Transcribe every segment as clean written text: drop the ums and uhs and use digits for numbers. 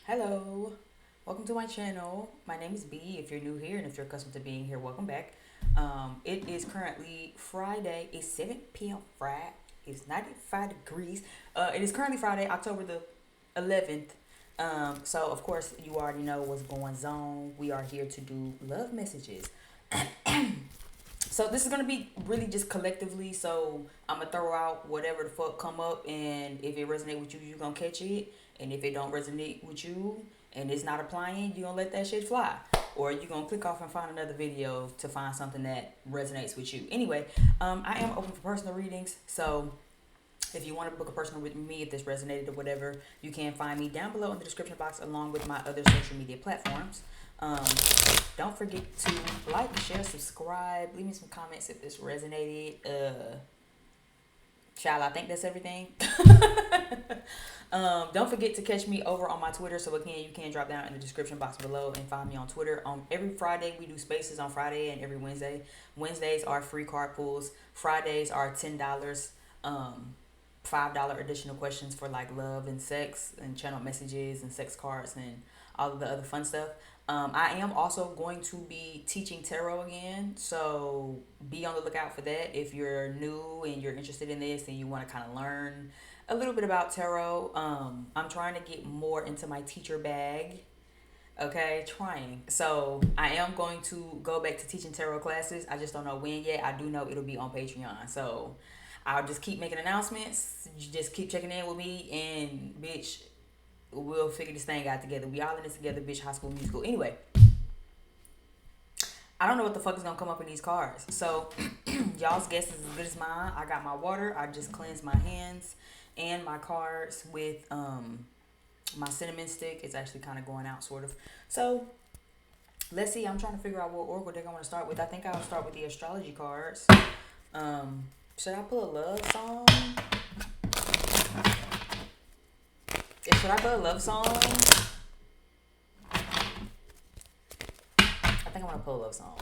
Hello, welcome to my channel. My name is B. If you're new here and if you're accustomed to being here, welcome back. It is currently Friday. It's 7 p.m. Friday. It's 95 degrees. It is currently Friday, October the 11th. So of course you already know what's going on. We are here to do love messages. So this is gonna be really just collectively. So I'm gonna throw out whatever the fuck come up, and if it resonate with you, you gonna catch it. And if it don't resonate with you and it's not applying, you gonna let that shit fly. Or you gonna click off and find another video to find something that resonates with you. Anyway, I am open for personal readings. So if you want to book a personal with me, if this resonated or whatever, you can find me down below in the description box along with my other social media platforms. Um, don't forget to like, share, subscribe, leave me some comments if this resonated. Child, I think that's everything. Don't forget to catch me over on my Twitter. So again, you can drop down in the description box below and find me on Twitter. Every Friday we do spaces on Friday and every Wednesday. Wednesdays are free card pulls. Fridays are $10. $5 additional questions for like love and sex and channel messages and sex cards and all of the other fun stuff. I am also going to be teaching tarot again, so be on the lookout for that. If you're new and you're interested in this and you want to kind of learn a little bit about tarot, I'm trying to get more into my teacher bag. Okay, trying. So I am going to go back to teaching tarot classes. I just don't know when yet. I do know it'll be on Patreon. So I'll just keep making announcements. You just keep checking in with me, and bitch, we'll figure this thing out together. We all in this together, bitch. High School Musical. Anyway, I don't know what the fuck is gonna come up in these cards. So y'all's guess is as good as mine. I got my water. I just cleansed my hands and my cards with my cinnamon stick. It's actually kind of going out, sort of. So let's see. I'm trying to figure out what oracle deck I want to start with. I think I'll start with the astrology cards. Should I pull a love song? Should I pull a love song? I think I want to pull a love song.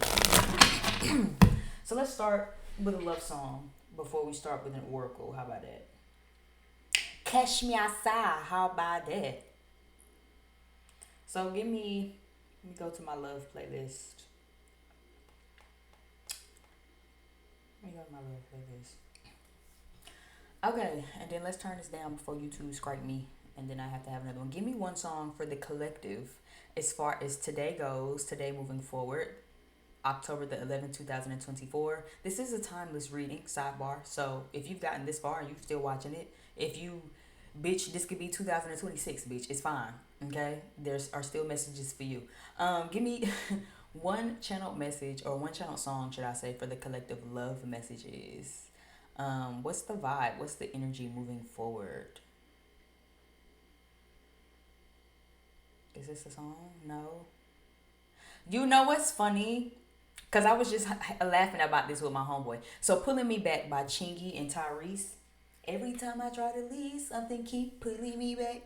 So let's start with a love song before we start with an oracle. How about that? Catch me outside. How about that? So let me go to my love playlist. Let me go to my love playlist. Okay, and then let's turn this down before you two strike me, and then I have to have another one. Give me one song for the collective as far as today goes, today moving forward, October the 11th, 2024. This is a timeless reading, sidebar. So if you've gotten this far and you're still watching it, if you, bitch, this could be 2026, bitch. It's fine, okay? There's are still messages for you. Give me one channel message or one channel song, should I say, for the collective love messages. What's the vibe? What's the energy moving forward? Is this a song? No. You know what's funny? Because I was just laughing about this with my homeboy. So, Pulling Me Back by Chingy and Tyrese. Every time I try to leave, something keep pulling me back,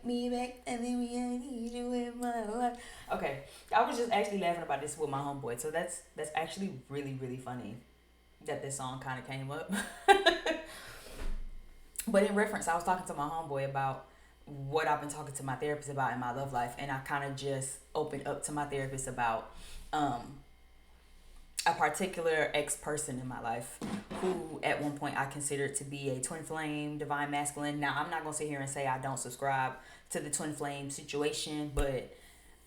and then we need you in my life. Okay, I was just actually laughing about this with my homeboy. So that's actually really really funny that this song kind of came up. But in reference, I was talking to my homeboy about what I've been talking to my therapist about in my love life, and I kind of just opened up to my therapist about um, a particular ex person in my life who at one point I considered to be a twin flame, divine masculine. Now, I'm not going to sit here and say I don't subscribe to the twin flame situation, but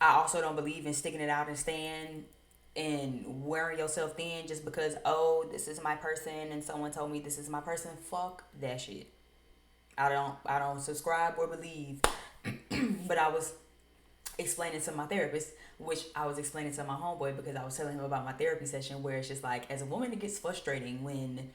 I also don't believe in sticking it out and staying and wearing yourself thin just because, oh, this is my person and someone told me this is my person. Fuck that shit. I don't subscribe or believe. But I was explaining to my therapist, which I was explaining to my homeboy because I was telling him about my therapy session where it's just like, as a woman, it gets frustrating when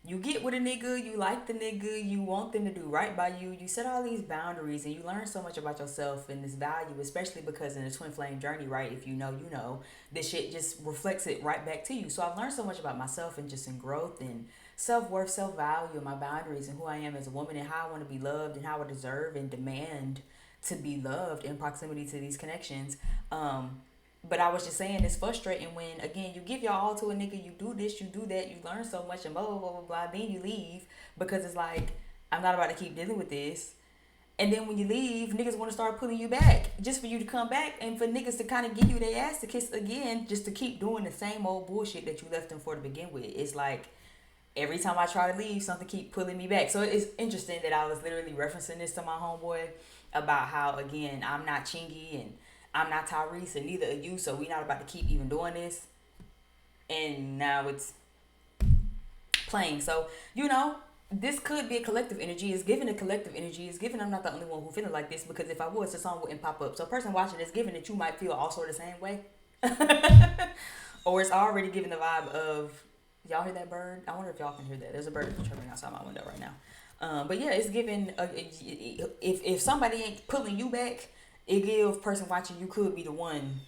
you get with a nigga, you like the nigga, you want them to do right by you, you set all these boundaries and you learn so much about yourself and this value, especially because in the twin flame journey, right, if you know, you know, this shit just reflects it right back to you. So I've learned so much about myself and just in growth and self-worth, self-value, and my boundaries and who I am as a woman and how I want to be loved and how I deserve and demand to be loved in proximity to these connections. But I was just saying it's frustrating when, again, you give your all to a nigga, you do this, you do that, you learn so much and blah, blah, blah, blah, blah. Then you leave because it's like, I'm not about to keep dealing with this. And then when you leave, niggas want to start pulling you back just for you to come back and for niggas to kind of give you their ass to kiss again just to keep doing the same old bullshit that you left them for to begin with. It's like every time I try to leave, something keep pulling me back. So it's interesting that I was literally referencing this to my homeboy about how, again, I'm not Chingy and I'm not Tyrese and neither are you, so we not about to keep even doing this. And now it's playing. So, this could be a collective energy. It's giving a collective energy. It's giving I'm not the only one who feeling like this, because if I was, the song wouldn't pop up. So a person watching this giving that you might feel also the same way. Or it's already giving the vibe of, y'all hear that bird? I wonder if y'all can hear that. There's a bird chirping outside my window right now. But yeah, it's giving, if somebody ain't pulling you back, it give person watching you could be the one.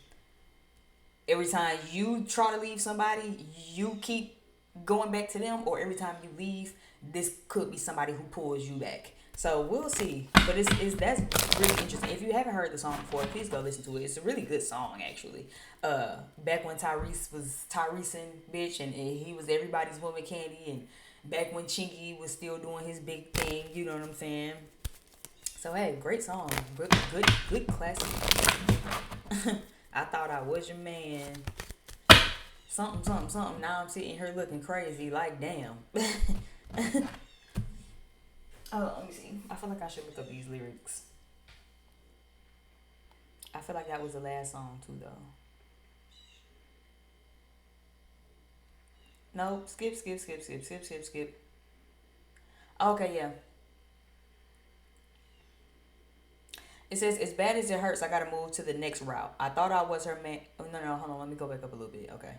Every time you try to leave somebody, you keep going back to them, or every time you leave, this could be somebody who pulls you back. So we'll see. But that's really interesting. If you haven't heard the song before, please go listen to it. It's a really good song, actually. Back when Tyrese was Tyrese and bitch, and he was everybody's woman candy, and back when Chingy was still doing his big thing, you know what I'm saying? So hey, great song. Good classic. I thought I was your man. Something. Now I'm sitting here looking crazy. Like, damn. Oh, let me see. I feel like I should look up these lyrics. I feel like that was the last song, too, though. Nope. Skip. Okay, yeah. It says, as bad as it hurts, I gotta move to the next route. I thought I was her man. Oh, no, hold on. Let me go back up a little bit. Okay.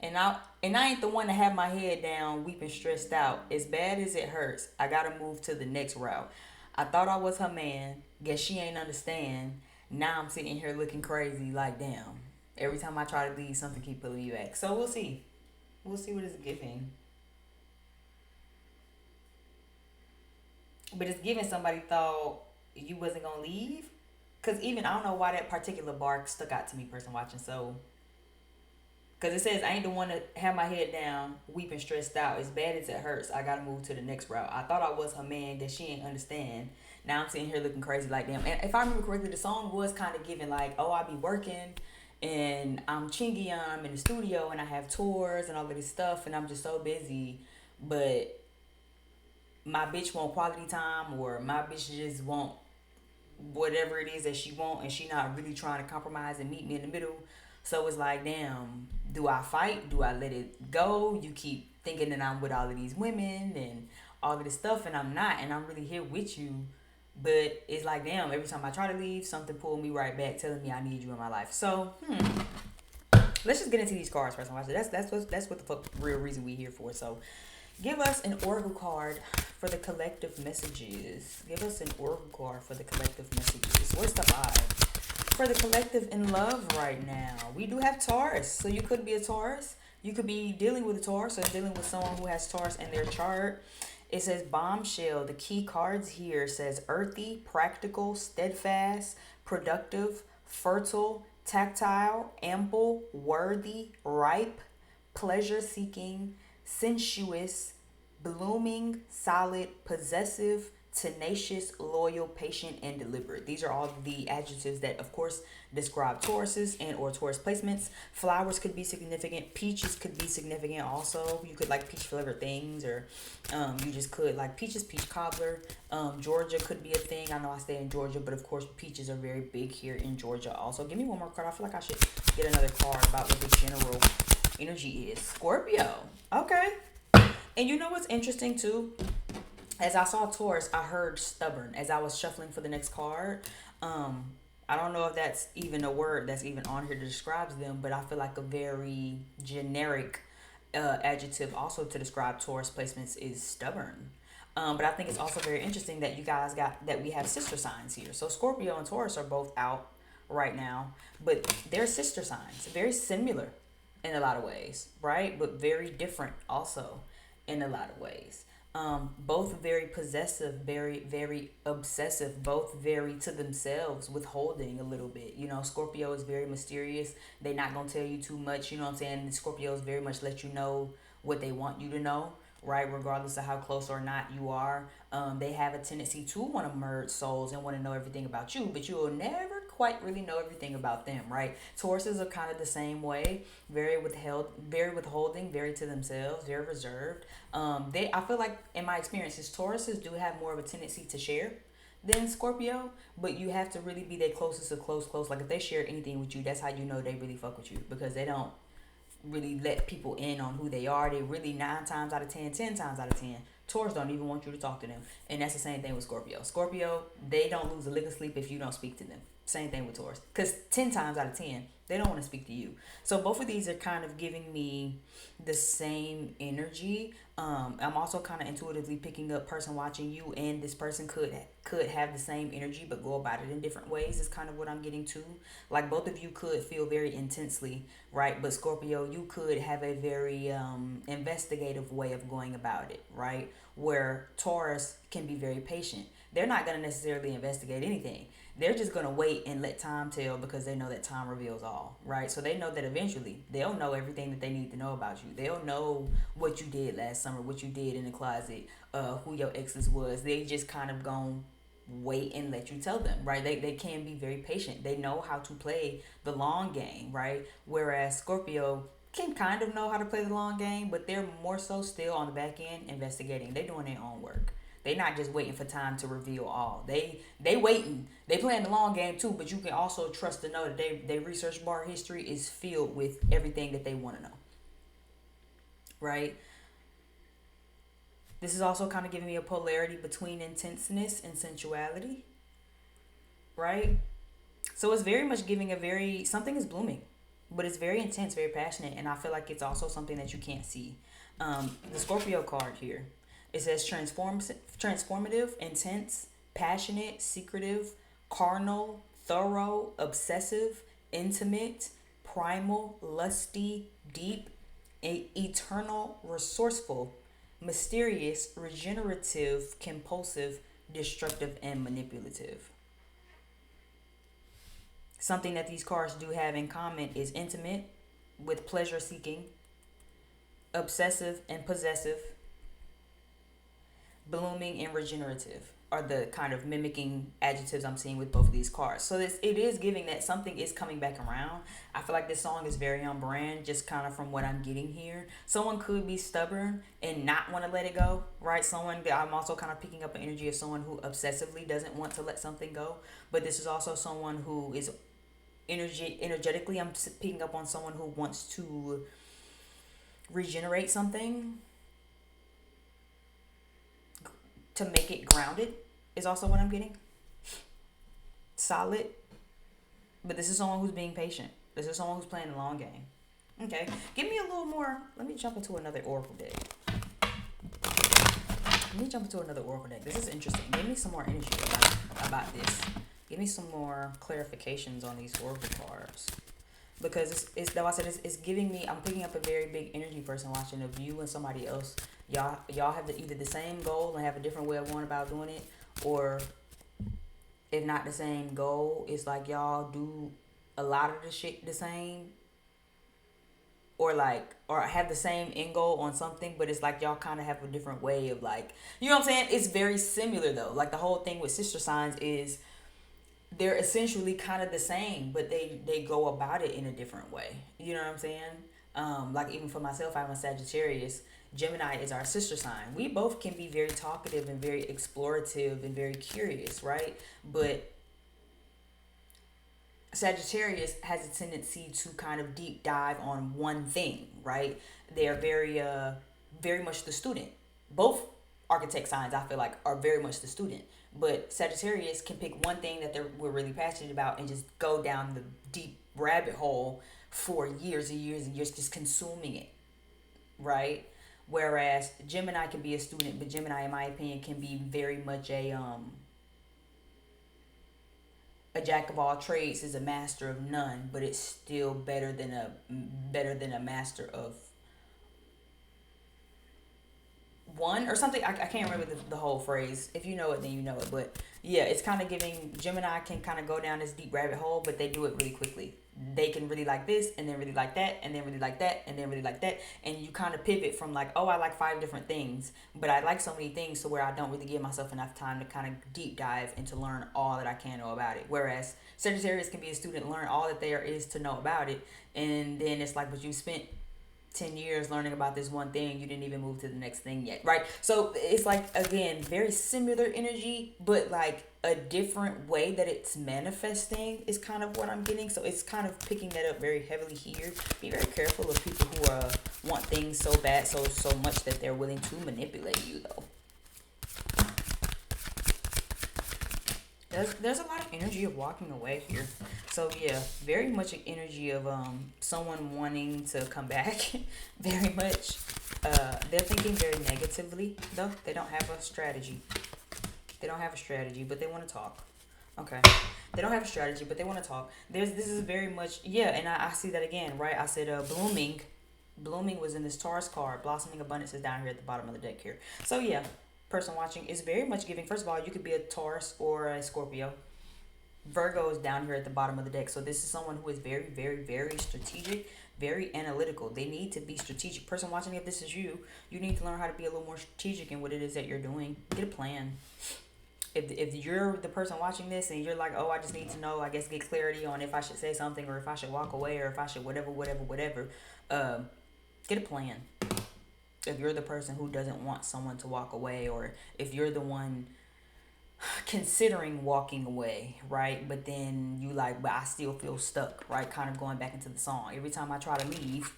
And I ain't the one to have my head down, weeping, stressed out. As bad as it hurts, I gotta move to the next route. I thought I was her man. Guess she ain't understand. Now I'm sitting here looking crazy. Like, damn. Every time I try to leave, something keep pulling me back. So we'll see. We'll see what it's giving. But it's giving somebody thought you wasn't gonna leave. Cause even I don't know why that particular bar stuck out to me, person watching. So, cause it says I ain't the one to have my head down, weeping, stressed out. As bad as it hurts, I gotta move to the next route. I thought I was her man, that she ain't understand. Now I'm sitting here looking crazy, like damn. And if I remember correctly, the song was kind of giving like, oh, I be working, and I'm chingy, I'm in the studio, and I have tours and all of this stuff, and I'm just so busy, but my bitch want quality time, or my bitch just want whatever it is that she want, and she not really trying to compromise and meet me in the middle. So it's like, damn, do I fight? Do I let it go? You keep thinking that I'm with all of these women and all of this stuff, and I'm not, and I'm really here with you. But it's like, damn, every time I try to leave, something pull me right back, telling me I need you in my life. So, let's just get into these cards first. That's what the fuck real reason we here for. So, give us an oracle card for the collective messages. Give us an oracle card for the collective messages. Where's the vibe? For the collective in love right now. We do have Taurus. So you could be a Taurus. You could be dealing with a Taurus or dealing with someone who has Taurus in their chart. It says bombshell. The key cards here says earthy, practical, steadfast, productive, fertile, tactile, ample, worthy, ripe, pleasure seeking, sensuous, blooming, solid, possessive, tenacious, loyal, patient, and deliberate. These are all the adjectives that, of course, describe Tauruses and or Taurus placements. Flowers could be significant. Peaches could be significant also. You could like peach flavored things, or you just could like peaches, peach cobbler. Georgia could be a thing. I know I stay in Georgia, but of course peaches are very big here in Georgia also. Give me one more card. I feel like I should get another card about what the general energy is. Scorpio. Okay. And you know what's interesting too? As I saw Taurus, I heard stubborn as I was shuffling for the next card. I don't know if that's even a word that's even on here that describes them, but I feel like a very generic adjective also to describe Taurus placements is stubborn. But I think it's also very interesting that you guys that we have sister signs here. So Scorpio and Taurus are both out right now, but they're sister signs, very similar in a lot of ways, right? But very different also in a lot of ways. Both very possessive, very obsessive, both very to themselves, withholding a little bit. You know, Scorpio is very mysterious. They're not going to tell you too much, you know what I'm saying? Scorpios very much let you know what they want you to know, right? Regardless of how close or not you are. They have a tendency to want to merge souls and want to know everything about you, but you will never quite really know everything about them, right? Tauruses are kind of the same way, very withholding, very to themselves, very reserved. I feel like in my experiences, Tauruses do have more of a tendency to share than Scorpio, but you have to really be their closest of close. Like if they share anything with you, that's how you know they really fuck with you, because they don't really let people in on who they are. They really 9 times out of 10, 10 times out of 10. Taurus don't even want you to talk to them. And that's the same thing with Scorpio. Scorpio, they don't lose a lick of sleep if you don't speak to them. Same thing with Taurus. Because 10 times out of 10, they don't want to speak to you. So both of these are kind of giving me the same energy. I'm also kind of intuitively picking up person watching you, and this person could have the same energy but go about it in different ways. Is kind of what I'm getting to. Like both of you could feel very intensely, right? But Scorpio, you could have a very investigative way of going about it, right? Where Taurus can be very patient. They're not going to necessarily investigate anything. They're just going to wait and let time tell, because they know that time reveals all, right? So they know that eventually they'll know everything that they need to know about you. They'll know what you did last summer, what you did in the closet, who your exes was. They just kind of gonna wait and let you tell them, right? They can be very patient. They know how to play the long game, right? Whereas Scorpio can kind of know how to play the long game, but they're more so still on the back end investigating. They're doing their own work. They not just waiting for time to reveal all. They waiting. They playing the long game too, but you can also trust to know that they research bar history is filled with everything that they want to know. Right? This is also kind of giving me a polarity between intenseness and sensuality. Right? So it's very much giving something is blooming, but it's very intense, very passionate, and I feel like it's also something that you can't see. The Scorpio card here, it says transformative, intense, passionate, secretive, carnal, thorough, obsessive, intimate, primal, lusty, deep, eternal, resourceful, mysterious, regenerative, compulsive, destructive, and manipulative. Something that these cards do have in common is intimate with pleasure seeking, obsessive and possessive, blooming and regenerative are the kind of mimicking adjectives I'm seeing with both of these cards. So it is giving that something is coming back around. I feel like this song is very on brand, just kind of from what I'm getting here. Someone could be stubborn and not want to let it go, right? I'm also kind of picking up an energy of someone who obsessively doesn't want to let something go. But this is also someone who is energetically, I'm picking up on someone who wants to regenerate something to make it grounded is also what I'm getting. Solid. But this is someone who's being patient. This is someone who's playing the long game. Okay. Give me a little more. Let me jump into another oracle deck. This is interesting. Give me some more energy about this. Give me some more clarifications on these oracle cards. Because it's giving me, I'm picking up a very big energy person watching of you and somebody else. Y'all have either the same goal and have a different way of going about doing it, or if not the same goal, it's like y'all do a lot of the shit the same, or have the same end goal on something, but it's like y'all kind of have a different way of, like, you know what I'm saying? It's very similar though. Like the whole thing with sister signs is they're essentially kind of the same, but they go about it in a different way. You know what I'm saying? Like even for myself, I'm a Sagittarius. Gemini is our sister sign. We both can be very talkative and very explorative and very curious, right? But Sagittarius has a tendency to kind of deep dive on one thing, right? They are very much the student. Both architect signs, I feel like, are very much the student. But Sagittarius can pick one thing that we're really passionate about and just go down the deep rabbit hole for years and years and years, just consuming it, right? Whereas Gemini can be a student, but Gemini, in my opinion, can be very much a jack of all trades, is a master of none, but it's still better than a master of one or something. I can't remember the whole phrase. If you know it, then you know it. But yeah, it's kind of giving Gemini can kind of go down this deep rabbit hole, but they do it really quickly. They can really like this, and then really like that, and then really like that, and then really like that. And you kind of pivot from like, oh, I like 5 different things, but I like so many things to where I don't really give myself enough time to kind of deep dive and to learn all that I can know about it. Whereas Sagittarius can be a student, learn all that there is to know about it, and then it's like, but you spent 10 years learning about this one thing, you didn't even move to the next thing yet, right? So it's like, again, very similar energy, but like a different way that it's manifesting is kind of what I'm getting. So it's kind of picking that up very heavily here. Be very careful of people who want things so bad, so much that they're willing to manipulate you, though. There's a lot of energy of walking away here. So yeah, very much an energy of someone wanting to come back. Very much. They're thinking very negatively though. They don't have a strategy. They don't have a strategy, but they want to talk. Okay. They don't have a strategy, but they want to talk. This is very much, yeah, and I see that again, right? I said blooming. Blooming was in this Taurus card. Blossoming abundance is down here at the bottom of the deck here. So yeah, person watching is very much giving. First of all, you could be a Taurus or a Scorpio. Virgo is down here at the bottom of the deck. So this is someone who is very, very, very strategic, very analytical. They need to be strategic. Person watching, if this is you, you need to learn how to be a little more strategic in what it is that you're doing. Get a plan. If you're the person watching this and you're like, oh, I just need to know, I guess, get clarity on if I should say something or if I should walk away or if I should whatever, get a plan. If you're the person who doesn't want someone to walk away, or if you're the one considering walking away, right? But then you like, but I still feel stuck, right? Kind of going back into the song. Every time I try to leave,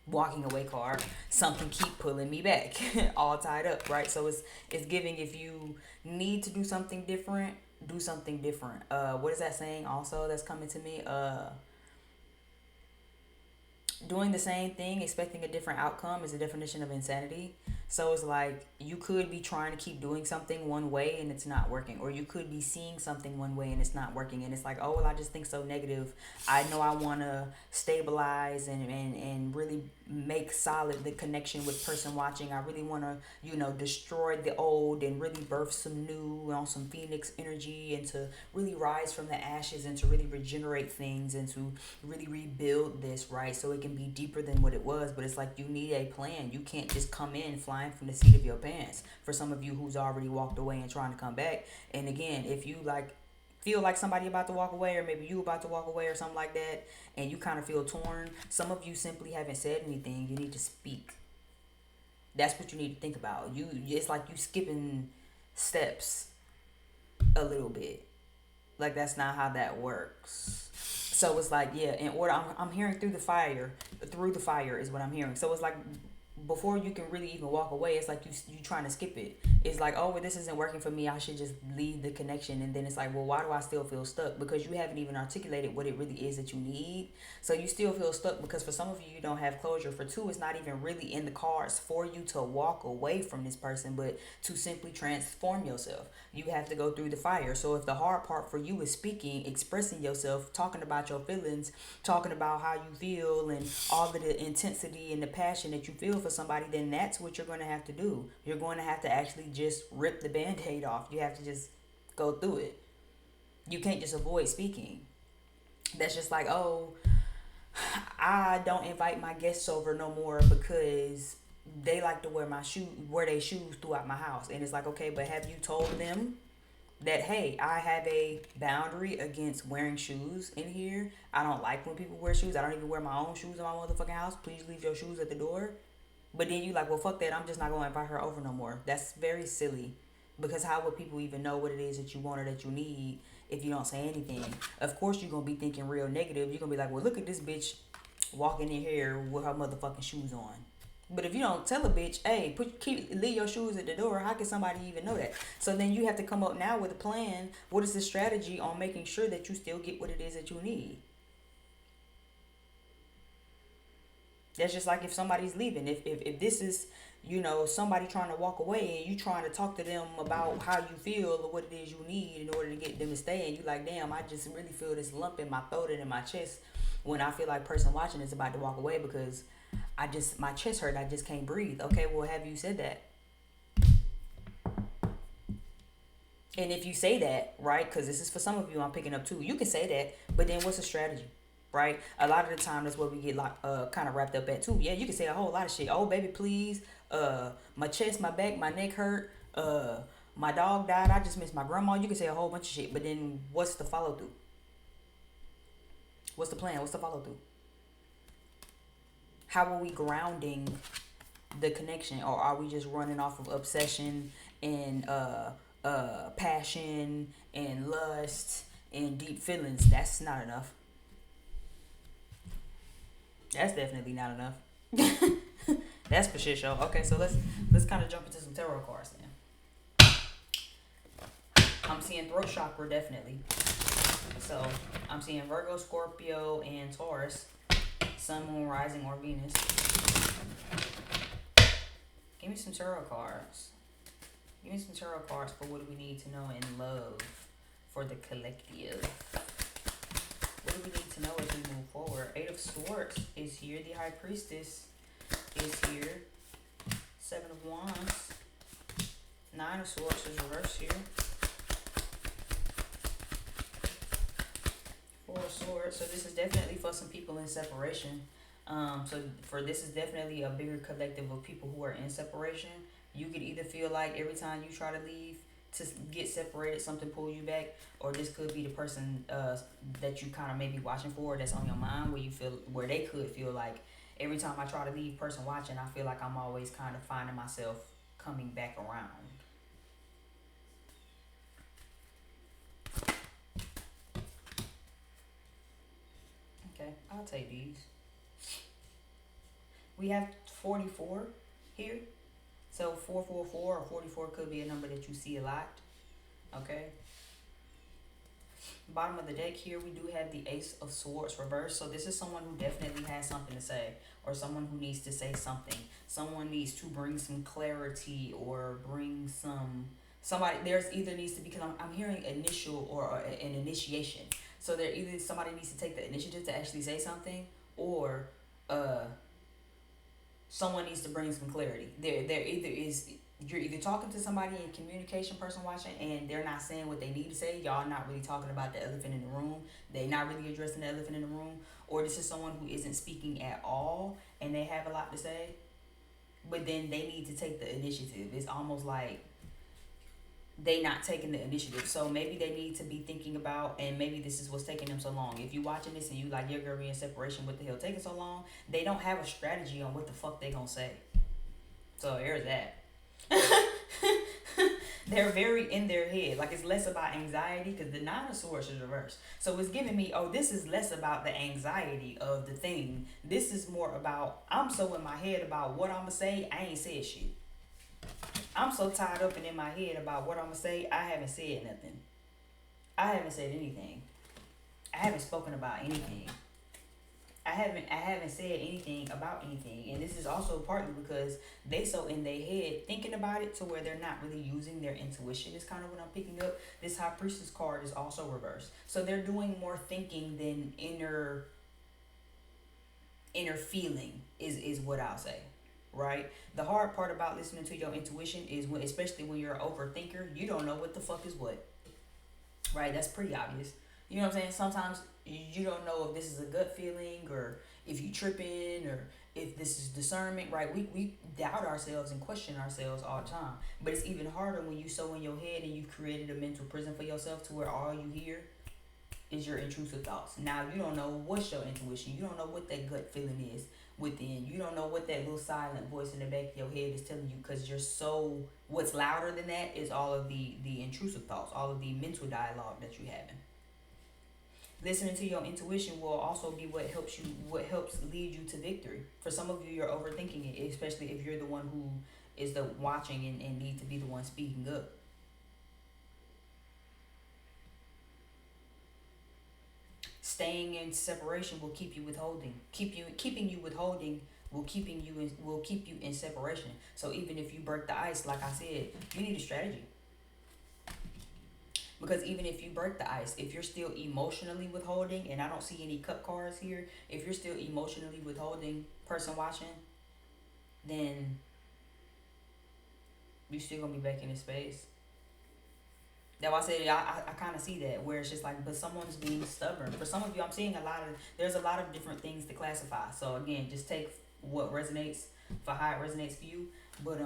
walking away card, something keep pulling me back, all tied up, right? So it's giving, if you need to do something different, do something different. What is that saying also that's coming to me? Doing the same thing, expecting a different outcome is a definition of insanity. So it's like, you could be trying to keep doing something one way and it's not working. Or you could be seeing something one way and it's not working. And it's like, oh, well, I just think so negative. I know I want to stabilize and really make solid the connection with person watching. I really want to, destroy the old and really birth some new on some phoenix energy, and to really rise from the ashes and to really regenerate things and to really rebuild this, right? So it can be deeper than what it was. But it's like, you need a plan. You can't just come in flying from the seat of your pants. For some of you who's already walked away and trying to come back, and again, if you like feel like somebody about to walk away, or maybe you about to walk away or something like that, and you kind of feel torn, some of you simply haven't said anything. You need to speak. That's what you need to think about. It's like you skipping steps a little bit. Like, that's not how that works. So it's like, yeah, in order, I'm hearing through the fire is what I'm hearing. So it's like, before you can really even walk away, it's like you trying to skip it. It's like, oh, well, this isn't working for me, I should just leave the connection. And then it's like, well, why do I still feel stuck? Because you haven't even articulated what it really is that you need. So you still feel stuck because for some of you, you don't have closure. For two, it's not even really in the cards for you to walk away from this person, but to simply transform yourself. You have to go through the fire. So if the hard part for you is speaking, expressing yourself, talking about your feelings, talking about how you feel and all of the intensity and the passion that you feel for somebody, then that's what you're going to have to do. You're going to have to actually just rip the band-aid off. You have to just go through it. You can't just avoid speaking. That's just like, oh, I don't invite my guests over no more because they like to wear their shoes throughout my house. And it's like, okay, but have you told them that, hey, I have a boundary against wearing shoes in here. I don't like when people wear shoes. I don't even wear my own shoes in my motherfucking house. Please leave your shoes at the door. But then you like, well, fuck that. I'm just not going to invite her over no more. That's very silly. Because how would people even know what it is that you want or that you need if you don't say anything? Of course, you're going to be thinking real negative. You're going to be like, well, look at this bitch walking in here with her motherfucking shoes on. But if you don't tell a bitch, hey, leave your shoes at the door, how can somebody even know that? So then you have to come up now with a plan. What is the strategy on making sure that you still get what it is that you need? That's just like if somebody's leaving. If this is, somebody trying to walk away and you trying to talk to them about how you feel or what it is you need in order to get them to stay, and you like, damn, I just really feel this lump in my throat and in my chest when I feel like person watching is about to walk away because my chest hurt, I just can't breathe. Okay, well, have you said that? And if you say that, right, because this is for some of you, I'm picking up too. You can say that, but then what's the strategy, right? A lot of the time, that's what we get like kind of wrapped up at too. Yeah, you can say a whole lot of shit. Oh, baby, please. My chest, my back, my neck hurt. My dog died. I just missed my grandma. You can say a whole bunch of shit, but then what's the follow through? What's the plan? What's the follow through? How are we grounding the connection, or are we just running off of obsession and passion and lust and deep feelings? That's not enough. That's definitely not enough. That's for shit show. Okay, so let's kind of jump into some tarot cards then. I'm seeing throat chakra definitely. So I'm seeing Virgo, Scorpio, and Taurus. Sun, Moon, Rising, or Venus. Give me some tarot cards. Give me some tarot cards for what do we need to know in love for the collective. What do we need to know as we move forward? Eight of Swords is here. The High Priestess is here. Seven of Wands. Nine of Swords is reversed here. Four of Swords. So this is definitely for some people in separation. This is definitely a bigger collective of people who are in separation. You could either feel like every time you try to leave to get separated, something pull you back, or this could be the person that you kind of maybe watching for, that's on your mind, where they could feel like every time I try to leave, person watching, I feel like I'm always kind of finding myself coming back around. Okay, I'll take these. We have 44 here. So 444 or 44 could be a number that you see a lot. Okay. Bottom of the deck here, we do have the Ace of Swords reversed. So this is someone who definitely has something to say, or someone who needs to say something. Someone needs to bring some clarity or bring there's either needs to be, because I'm hearing initial or an initiation. So there either somebody needs to take the initiative to actually say something, or someone needs to bring some clarity. You're either talking to somebody in communication, person watching, and they're not saying what they need to say. Y'all not really talking about the elephant in the room. They're not really addressing the elephant in the room. Or this is someone who isn't speaking at all and they have a lot to say, but then they need to take the initiative. It's almost like they not taking the initiative. So maybe they need to be thinking about, and maybe this is what's taking them so long. If you watching this and you like, your girl in separation, what the hell taking so long? They don't have a strategy on what the fuck they gonna say. So there's that. They're very in their head. Like, it's less about anxiety, because the Nine of Swords is reversed. So it's giving me, this is less about the anxiety of the thing. This is more about, I'm so in my head about what I'm gonna say, I ain't said shit. I'm so tied up and in my head about what I'm gonna say, I haven't said nothing. I haven't said anything. I haven't spoken about anything. I haven't said anything about anything. And this is also partly because they so in their head thinking about it to where they're not really using their intuition, is kind of what I'm picking up. This High Priestess card is also reversed. So they're doing more thinking than inner feeling is what I'll say. Right? The hard part about listening to your intuition is especially when you're an overthinker, you don't know what the fuck is what. Right? That's pretty obvious. You know what I'm saying? Sometimes you don't know if this is a gut feeling, or if you tripping, or if this is discernment, right? We doubt ourselves and question ourselves all the time. But it's even harder when you so in your head and you've created a mental prison for yourself to where all you hear is your intrusive thoughts. Now you don't know what's your intuition. You don't know what that gut feeling is within. You don't know what that little silent voice in the back of your head is telling you, because you're so, what's louder than that is all of the intrusive thoughts, all of the mental dialogue that you're having. Listening to your intuition will also be what helps lead you to victory. For some of you, you're overthinking it, especially if you're the one who is the watching and need to be the one speaking up. Staying in separation will keep you withholding. Keeping you withholding will keep you in separation. So even if you break the ice, like I said, you need a strategy. Because even if you break the ice, if you're still emotionally withholding, and I don't see any cup cards here, if you're still emotionally withholding, person watching, then you're still going to be back in this space. That's why I said I kind of see that where it's just like, but someone's being stubborn. For some of you, I'm seeing there's a lot of different things to classify. So again, just take what resonates for how it resonates for you. But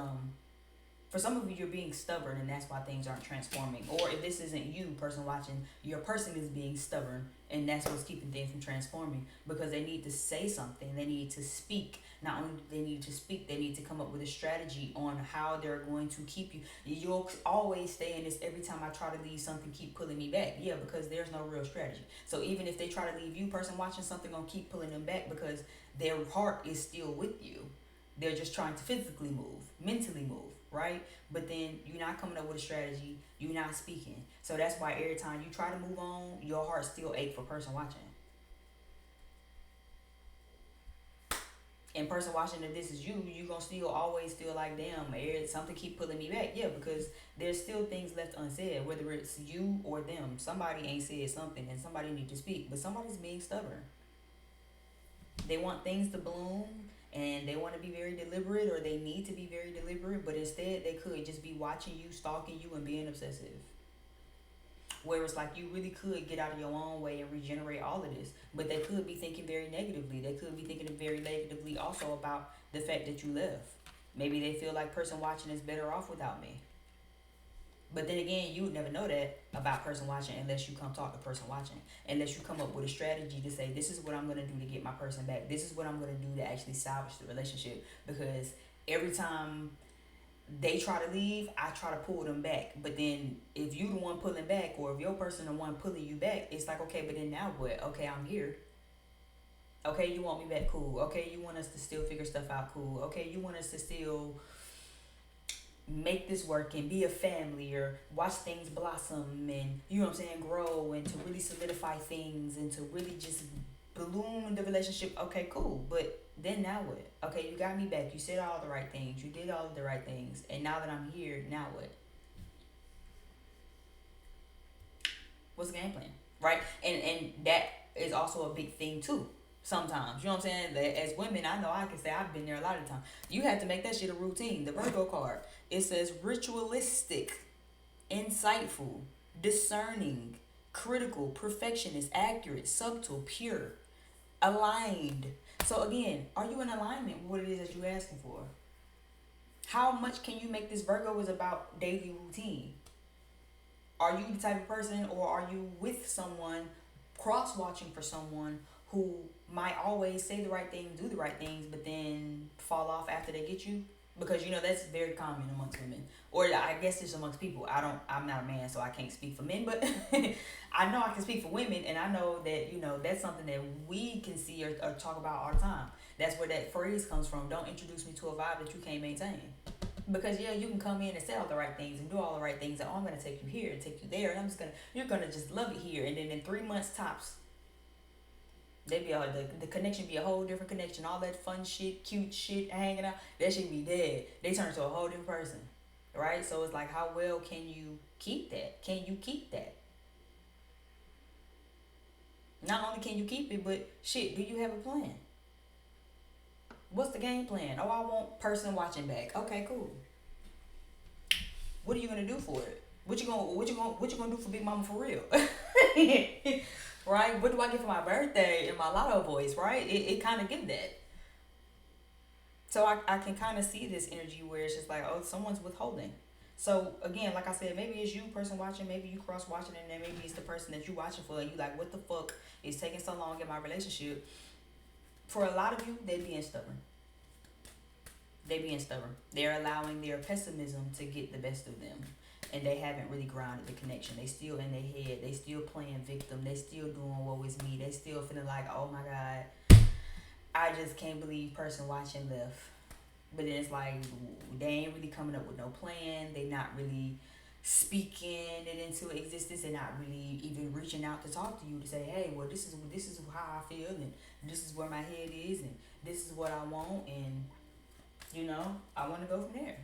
for some of you, you're being stubborn, and that's why things aren't transforming. Or if this isn't you, person watching, your person is being stubborn, and that's what's keeping things from transforming, because they need to say something. They need to speak. Not only do they need to speak, they need to come up with a strategy on how they're going to keep you. You'll always stay in this. Every time I try to leave something, keep pulling me back. Yeah, because there's no real strategy. So even if they try to leave you, person watching, something gonna keep pulling them back because their heart is still with you. They're just trying to physically move, mentally move, right? But then you're not coming up with a strategy. You're not speaking. So that's why every time you try to move on, your heart still aches for person watching. And person watching, if this is you, you're going to still always feel like, damn, something keep pulling me back. Yeah, because there's still things left unsaid, whether it's you or them. Somebody ain't said something and somebody need to speak, but somebody's being stubborn. They want things to bloom, and they want to be very deliberate, or they need to be very deliberate, but instead they could just be watching you, stalking you, and being obsessive. Where it's like you really could get out of your own way and regenerate all of this, but they could be thinking very negatively. They could be thinking very negatively also about the fact that you left. Maybe they feel like person watching is better off without me. But then again, you would never know that about person watching unless you come talk to person watching. Unless you come up with a strategy to say, this is what I'm going to do to get my person back. This is what I'm going to do to actually salvage the relationship. Because every time they try to leave, I try to pull them back. But then if you the one pulling back, or if your person the one pulling you back, it's like, okay, but then now what? Okay, I'm here. Okay, you want me back? Cool. Okay, you want us to still figure stuff out? Cool. Okay, you want us to still make this work and be a family, or watch things blossom, and you know what I'm saying, grow, and to really solidify things, and to really just bloom the relationship. Okay, cool. But then now what? Okay, you got me back. You said all the right things. You did all of the right things. And now that I'm here, now what? What's the game plan? Right? And that is also a big thing too. Sometimes, you know what I'm saying? That as women, I know I can say I've been there a lot of times. You have to make that shit a routine. The Virgo card, it says ritualistic, insightful, discerning, critical, perfectionist, accurate, subtle, pure, aligned. So again, are you in alignment with what it is that you're asking for? How much can you make this? Virgo is about daily routine. Are you the type of person, or are you with someone, cross-watching for someone who might always say the right things, do the right things, but then fall off after they get you? Because that's very common amongst women, or I guess it's amongst people. I'm not a man, so I can't speak for men, but I know I can speak for women, and I know that that's something that we can see or talk about all the time. That's where that phrase comes from. Don't introduce me to a vibe that you can't maintain. Because you can come in and say all the right things and do all the right things, and I'm gonna take you here and take you there, and you're gonna just love it here, and then in 3 months tops, the connection be a whole different connection. All that fun shit, cute shit, hanging out, that shit be dead. They turn to a whole different person, right? So it's like, how well can you keep that? Can you keep that? Not only can you keep it, but shit, do you have a plan? What's the game plan? Oh, I want person watching back. Okay, cool. What are you gonna do for it? What you gonna do for Big Mama for real? Right? What do I get for my birthday in my lotto voice? Right? It kind of give that. So I can kind of see this energy where it's just like, oh, someone's withholding. So again, like I said, maybe it's you, person watching, maybe you cross watching, and then maybe it's the person that you watching for, and you like, what the fuck is taking so long in my relationship? For a lot of you, they being stubborn. They're allowing their pessimism to get the best of them. And they haven't really grounded the connection. They still in their head. They still playing victim. They still doing what was me. They still feeling like, oh my God, I just can't believe person watching left. But then it's like, they ain't really coming up with no plan. They not really speaking it into existence. They're not really even reaching out to talk to you to say, hey, well, this is how I feel, and this is where my head is, and this is what I want, and I want to go from there.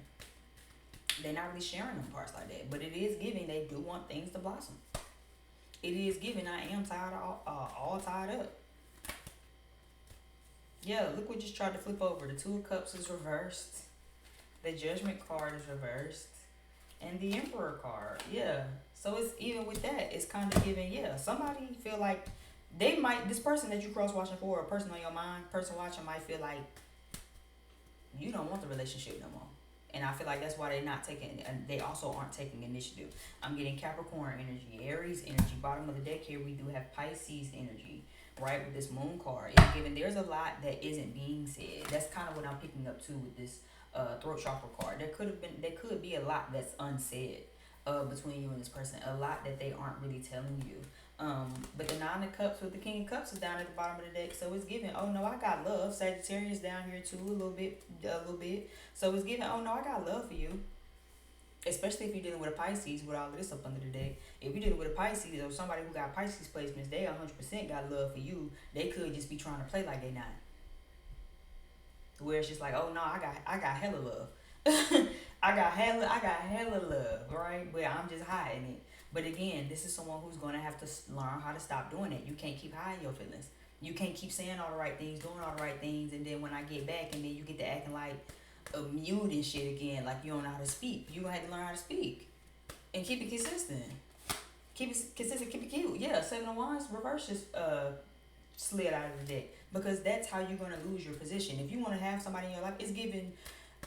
They're not really sharing them parts like that, but it is giving. They do want things to blossom. It is giving. I am tired of all tied up. Yeah, look what just tried to flip over. The Two of Cups is reversed. The Judgment card is reversed. And the Emperor card. Yeah. So it's even with that, it's kind of giving, yeah, somebody feel like they might, this person that you cross watching for, or person on your mind, person watching might feel like you don't want the relationship no more. And I feel like that's why they're not taking, and they also aren't taking initiative. I'm getting Capricorn energy, Aries energy. Bottom of the deck here, we do have Pisces energy, right? With this moon card. It's given there's a lot that isn't being said. That's kind of what I'm picking up too with this throat chakra card. There could be a lot that's unsaid between you and this person. A lot that they aren't really telling you. But the Nine of Cups with the King of Cups is down at the bottom of the deck, so it's giving, oh no, I got love. Sagittarius down here too, a little bit. So it's giving, oh no, I got love for you. Especially if you're dealing with a Pisces with all of this up under the deck. If you're dealing with a Pisces or somebody who got Pisces placements, they 100% got love for you. They could just be trying to play like they not. Where it's just like, oh no, I got hella love. I got hella love, right? But I'm just hiding it. But again, this is someone who's going to have to learn how to stop doing it. You can't keep hiding your feelings. You can't keep saying all the right things, doing all the right things, and then when I get back, and then you get to acting like a mute and shit again, like you don't know how to speak. You're going to have to learn how to speak. And keep it consistent. Keep it consistent, keep it cute. Yeah, Seven of Wands reverse just slid out of the deck. Because that's how you're going to lose your position. If you want to have somebody in your life, it's giving...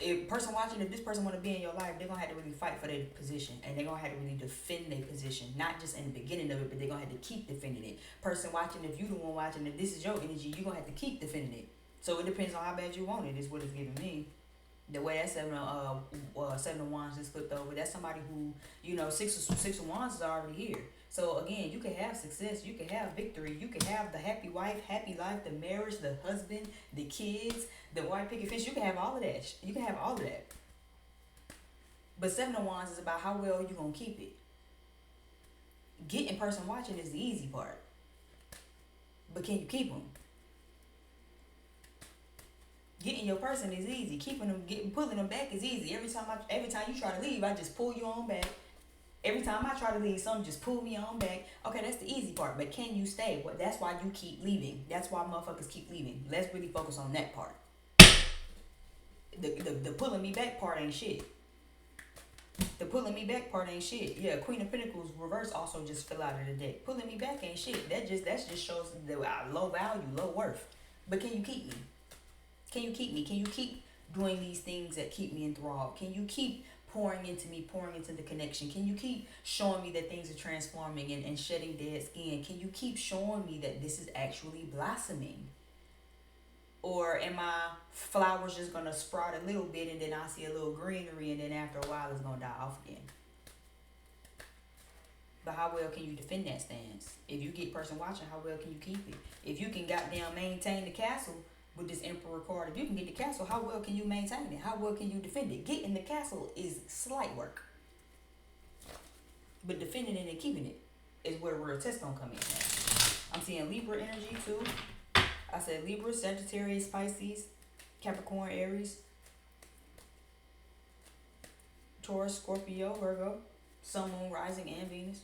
If person watching, if this person want to be in your life, they're going to have to really fight for their position. And they're going to have to really defend their position. Not just in the beginning of it, but they're going to have to keep defending it. Person watching, if you the one watching, if this is your energy, you're going to have to keep defending it. So it depends on how bad you want it, is what it's giving me. The way that Seven of Wands just flipped over, that's somebody who, you know, Six of Wands is already here. So again, you can have success, you can have victory, you can have the happy wife, happy life, the marriage, the husband, the kids, the white picket fence. You can have all of that. You can have all of that. But Seven of Wands is about how well you're going to keep it. Getting person watching is the easy part. But can you keep them? Getting your person is easy. Keeping them, pulling them back is easy. Every time you try to leave, I just pull you on back. Every time I try to leave, something just pull me on back. Okay, that's the easy part. But can you stay? Well, that's why you keep leaving. That's why motherfuckers keep leaving. Let's really focus on that part. The pulling me back part ain't shit. The pulling me back part ain't shit. Yeah, Queen of Pentacles reverse also just fell out of the deck. Pulling me back ain't shit. That just shows the low value, low worth. But can you keep me? Can you keep me? Can you keep doing these things that keep me enthralled? Can you keep pouring into me, pouring into the connection? Can you keep showing me that things are transforming and shedding dead skin? Can you keep showing me that this is actually blossoming? Or am my flowers just going to sprout a little bit and then I see a little greenery and then after a while it's going to die off again? But how well can you defend that stance? If you get person watching, how well can you keep it? If you can goddamn maintain the castle with this Emperor card, if you can get the castle, how well can you maintain it? How well can you defend it? Getting the castle is slight work. But defending it and keeping it is where the real test gonna come in. I'm seeing Libra energy too. I said Libra, Sagittarius, Pisces, Capricorn, Aries, Taurus, Scorpio, Virgo, Sun, Moon, Rising, and Venus.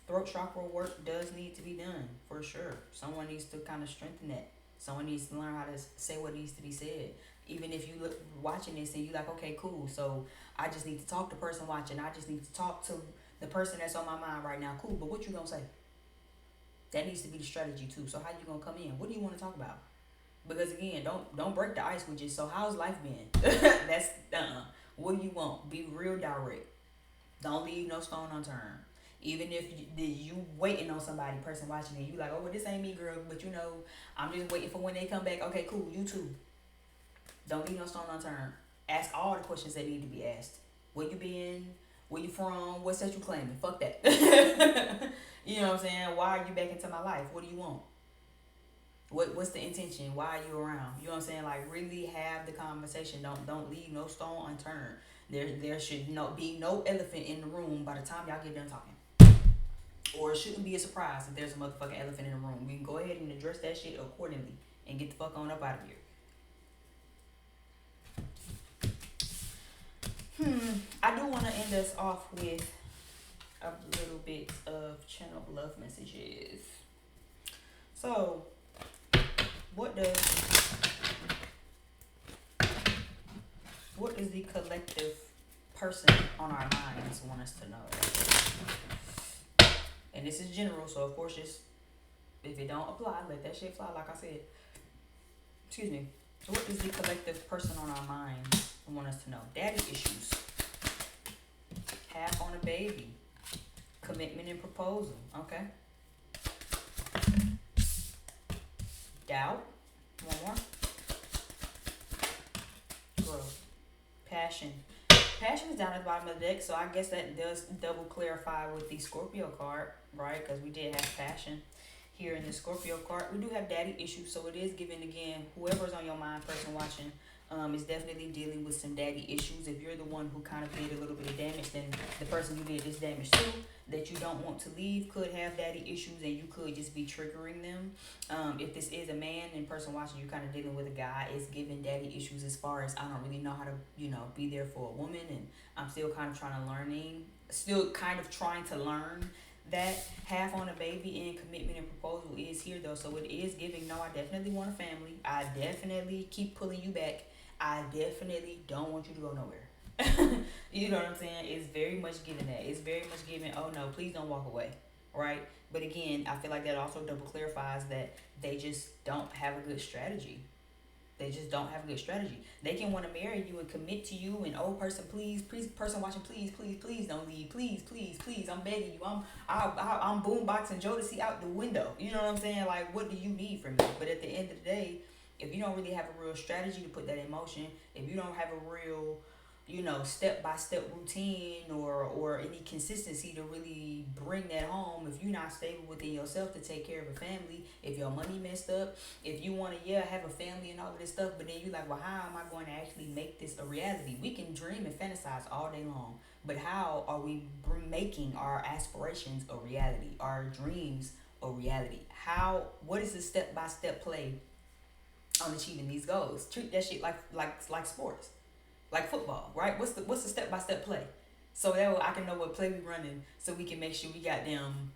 Throat chakra work does need to be done, for sure. Someone needs to kind of strengthen that. Someone needs to learn how to say what needs to be said. Even if you look watching this and you're like, okay, cool. So I just need to talk to the person watching. I just need to talk to the person that's on my mind right now. Cool, but what you gonna say? That needs to be the strategy too. So how you gonna come in? What do you want to talk about? Because again, don't break the ice with you. So how's life been? That's what do you want? Be real direct. Don't leave no stone unturned. Even if you waiting on somebody, person watching it, you like, oh, well, this ain't me, girl, but you know, I'm just waiting for when they come back. Okay, cool, you too. Don't leave no stone unturned. Ask all the questions that need to be asked. Where you been? Where you from? What set you claiming? Fuck that. You know what I'm saying? Why are you back into my life? What do you want? What's the intention? Why are you around? You know what I'm saying? Like, really have the conversation. Don't leave no stone unturned. There should be no elephant in the room by the time y'all get done talking. Or it shouldn't be a surprise if there's a motherfucking elephant in the room. We can go ahead and address that shit accordingly and get the fuck on up out of here. I do want to end us off with a little bit of channel love messages. So, what does the collective person on our minds want us to know? And this is general, so of course, just if it don't apply, let that shit fly. Like I said, excuse me. What is the collective person on our minds want us to know? Daddy issues. Half on a baby. Commitment and proposal. Okay. Doubt. One more. Growth. Passion. Passion is down at the bottom of the deck, so I guess that does double clarify with the Scorpio card, right? Because we did have passion here in the Scorpio card. We do have daddy issues, so it is giving, again, whoever's on your mind, person watching, is definitely dealing with some daddy issues. If you're the one who kind of did a little bit of damage, then the person you did this damage to, that you don't want to leave, could have daddy issues, and you could just be triggering them. If this is a man and person watching, you kind of dealing with a guy, is giving daddy issues as far as I don't really know how to, be there for a woman, and I'm still kind of trying to learn that. Half on a baby and commitment and proposal is here though, so it is giving, no, I definitely want a family. I definitely keep pulling you back. I definitely don't want you to go nowhere. You know what I'm saying? It's very much giving that. It's very much giving, oh no, please don't walk away, right? But again, I feel like that also double clarifies that they just don't have a good strategy. They just don't have a good strategy. They can want to marry you and commit to you, and person, please, person watching, please don't leave, please, I'm begging you, I'm boomboxing Jodeci out the window. You know what I'm saying? Like, what do you need from me? But at the end of the day, if you don't really have a real strategy to put that in motion, if you don't have a real, step-by-step routine or any consistency to really bring that home, if you're not stable within yourself to take care of a family, if your money messed up, if you want to, have a family and all of this stuff, but then you're like, well, how am I going to actually make this a reality? We can dream and fantasize all day long, but how are we making our aspirations a reality, our dreams a reality? What is the step-by-step play on achieving these goals? Treat that shit like sports. Like football, right? What's the step-by-step play? So that way I can know what play we running, so we can make sure we got them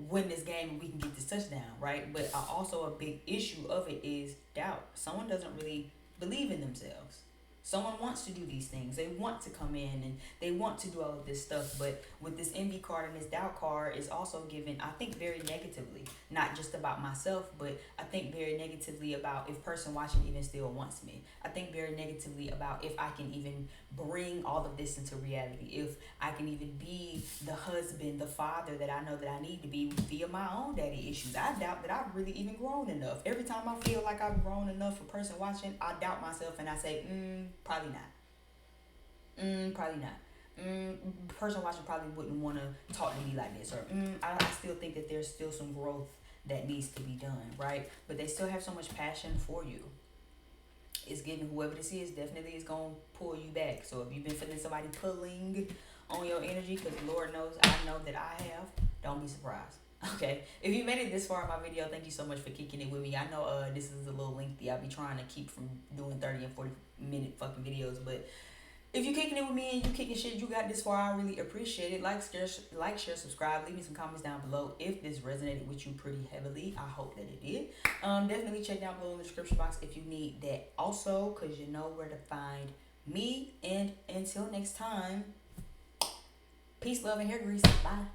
win this game and we can get this touchdown, right? But also a big issue of it is doubt. Someone doesn't really believe in themselves. Someone wants to do these things. They want to come in and they want to do all of this stuff. But with this envy card and this doubt card is also given, I think, very negatively. Not just about myself, but I think very negatively about if person watching even still wants me. I think very negatively about if I can even bring all of this into reality. If I can even be the husband, the father that I know that I need to be via my own daddy issues. I doubt that I've really even grown enough. Every time I feel like I've grown enough for person watching, I doubt myself and I say, probably not. Probably not. Person watching probably wouldn't want to talk to me like this. Or I still think that there's still some growth that needs to be done, right? But they still have so much passion for you. It's giving whoever this is definitely is going to pull you back. So if you've been feeling somebody pulling on your energy, because Lord knows I know that I have, don't be surprised. Okay, if you made it this far in my video, thank you so much for kicking it with me. I know this is a little lengthy. I'll be trying to keep from doing 30 and 40 minute fucking videos, but if you're kicking it with me and you kicking shit, you got this far, I really appreciate it. Like, share, subscribe. Leave me some comments down below if this resonated with you pretty heavily. I hope that it did. Definitely check down below in the description box if you need that also, because you know where to find me. And until next time, peace, love, and hair grease. Bye.